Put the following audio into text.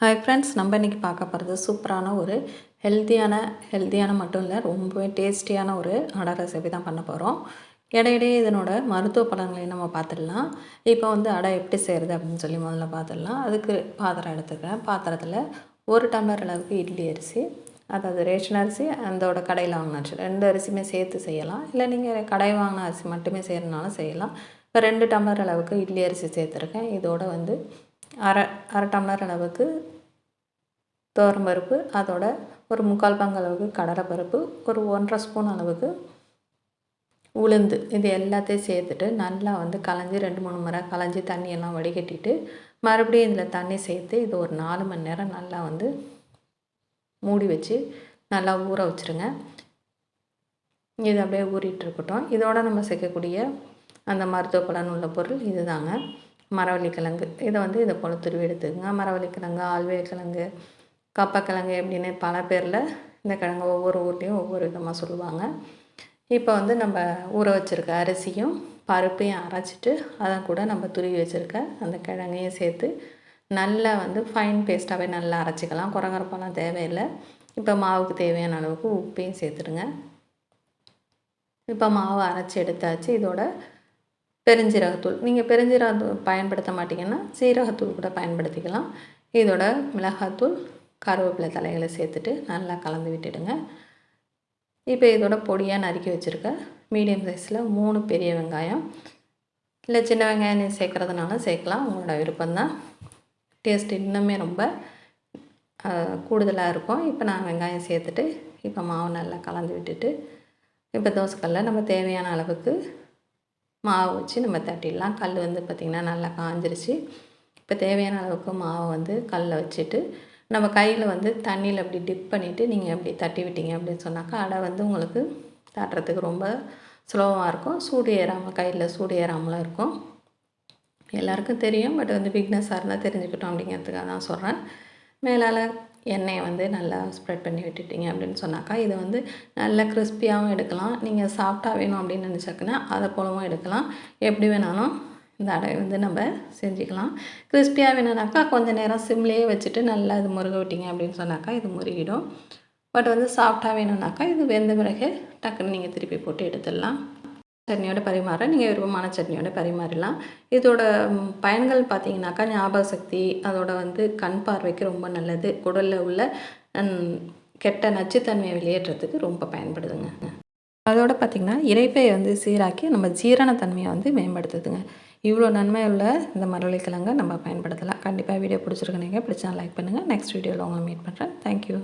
Hi friends, நம்ம இன்றைக்கி பார்க்க போகிறது சூப்பரான ஒரு ஹெல்த்தியான மட்டும் இல்லை, ரொம்பவே டேஸ்டியான ஒரு அடை ரெசிபி தான் பண்ண போகிறோம். இடையிடையே இதனோட மருத்துவ பலன்களையும் நம்ம பார்த்துடலாம். இப்போ வந்து அடை எப்படி செய்கிறது அப்படின்னு சொல்லி முதல்ல பார்த்துடலாம். அதுக்கு பாத்திரம் எடுத்துக்கிறேன். பாத்திரத்தில் 1 டம்ளர் அளவுக்கு இட்லி அரிசி, அதாவது ரேஷன் அரிசி, அதோட கடையில் வாங்கின அரிசி 2 அரிசியுமே சேர்த்து செய்யலாம். இல்லை நீங்கள் கடை வாங்கின அரிசி மட்டுமே செய்கிறதுனாலும் செய்யலாம். இப்போ 2 டம்ளர் அளவுக்கு இட்லி அரிசி சேர்த்துருக்கேன். இதோட வந்து அரை டம்ளர் அளவுக்கு துவரம்பருப்பு, அதோட ஒரு 3/4 பங்கு அளவுக்கு கடலைப்பருப்பு, ஒரு 1½ ஸ்பூன் அளவுக்கு உளுந்து, இது எல்லாத்தையும் சேர்த்துட்டு நல்லா வந்து களைஞ்சி 2-3 முறை களைஞ்சி தண்ணியெல்லாம் வடிகட்டிட்டு மறுபடியும் இதில் தண்ணி சேர்த்து இது ஒரு 4 மணி நேரம் நல்லா வந்து மூடி வச்சு நல்லா ஊற வச்சுருங்க. இது அப்படியே ஊறிட்டு இருக்கட்டும். இதோட நம்ம சேர்க்கக்கூடிய அந்த மருத்துவ பலன் உள்ள பொருள் இது தாங்க, மரவள்ளி கிழங்கு. இதை வந்து இதை போல் துருவி எடுத்துக்கோங்க. மரவள்ளி கிழங்கு, alveli கிழங்கு, கப்பக்கிழங்கு எப்படின்னு பல பேரில் இந்த கிழங்கு ஒவ்வொரு ஊர்லேயும் ஒவ்வொரு விதமாக சொல்லுவாங்க. இப்போ வந்து நம்ம ஊற வச்சுருக்க அரிசியும் பருப்பையும் அரைச்சிட்டு அதை கூட நம்ம துருவி வச்சுருக்க அந்த கிழங்கையும் சேர்த்து நல்லா வந்து ஃபைன் பேஸ்ட்டாகவே நல்லா அரைச்சிக்கலாம். குறகுறப்பெல்லாம் தேவையில்லை. இப்போ மாவுக்கு தேவையான அளவுக்கு உப்பையும் சேர்த்துடுங்க. இப்போ மாவை அரைச்சி எடுத்தாச்சு. இதோட பெருஞ்சீரகத்தூள், நீங்கள் பெருஞ்சீரகத்தூள் பயன்படுத்த மாட்டிங்கன்னா சீரகத்தூள் கூட பயன்படுத்திக்கலாம். இதோட மிளகாத்தூள், கருவேப்பிலை தலைகளை சேர்த்துட்டு நல்லா கலந்து விட்டுடுங்க. இப்போ இதோட பொடியாக நறுக்கி வச்சுருக்க மீடியம் சைஸில் 3 பெரிய வெங்காயம், இல்லை சின்ன வெங்காயம் சேர்க்குறதுனால சேர்க்கலாம், உங்களோட விருப்பம்தான். டேஸ்ட் இன்னுமே ரொம்ப கூடுதலாக இருக்கும். இப்போ நான் வெங்காயம் சேர்த்துட்டு இப்போ மாவு நல்லா கலந்து விட்டுட்டு இப்போ தோசைக்கல்லில் நம்ம தேவையான அளவுக்கு மாவு வச்சு நம்ம தட்டிடலாம். கல் வந்து பார்த்திங்கன்னா நல்லா காஞ்சிருச்சு. இப்போ தேவையான அளவுக்கு மாவை வந்து கல்லில் வச்சுட்டு நம்ம கையில் வந்து தண்ணியில் அப்படி டிப் பண்ணிவிட்டு நீங்கள் அப்படி தட்டி விட்டீங்க அப்படின்னு சொன்னாக்கா அடை வந்து உங்களுக்கு தட்டுறதுக்கு ரொம்ப சுலபமாக இருக்கும். சூடு ஏறாமல், கையில் சூடு ஏறாமலாம் இருக்கும். எல்லாருக்கும் தெரியும், பட் வந்து பிக்னஸாக இருந்தால் தெரிஞ்சுக்கிட்டோம் அப்படிங்கிறதுக்காக தான் சொல்கிறேன். மேலால் எண்ணெயை வந்து நல்லா ஸ்ப்ரெட் பண்ணி விட்டுட்டிங்க அப்படின்னு சொன்னாக்கா இது வந்து நல்லா கிறிஸ்பியாகவும் எடுக்கலாம். நீங்கள் சாஃப்டாக வேணும் அப்படின்னு நினச்சாக்குன்னா அதை போலவும் எடுக்கலாம். எப்படி வேணாலும் இந்த அடை வந்து நம்ம செஞ்சுக்கலாம். கிறிஸ்பியாக வேணும்னாக்கா கொஞ்சம் நேரம் சிம்லேயே வச்சுட்டு நல்லா இது முருக விட்டிங்க அப்படின்னு சொன்னாக்கா இது முருகிடும். பட் வந்து சாஃப்டாக வேணும்னாக்கா இது வெந்த பிறகு டக்குன்னு நீங்கள் திருப்பி போட்டு எடுத்துடலாம். சட்னியோட பரிமாற நீங்கள் விருப்பமான சட்னியோட பரிமாறலாம். இதோட பயன்கள் பார்த்தீங்கன்னாக்கா ஞாபக சக்தி, அதோட வந்து கண் பார்வைக்கு ரொம்ப நல்லது. குடலில் உள்ள கெட்ட நச்சுத்தன்மையை வெளியேற்றத்துக்கு ரொம்ப பயன்படுதுங்க. அதோட பார்த்திங்கன்னா இரைப்பையை வந்து சீராக்கி நம்ம ஜீரணத்தன்மையை வந்து மேம்படுத்துதுங்க. இவ்வளோ நன்மை உள்ள இந்த மரவள்ளி கிழங்கை நம்ம பயன்படுத்தலாம். கண்டிப்பாக வீடியோ பிடிச்சிருக்கீங்க. பிடிச்சா லைக் பண்ணுங்கள். நெக்ஸ்ட் வீடியோவில் உங்களை மீட் பண்ணுறேன். தேங்க்யூ.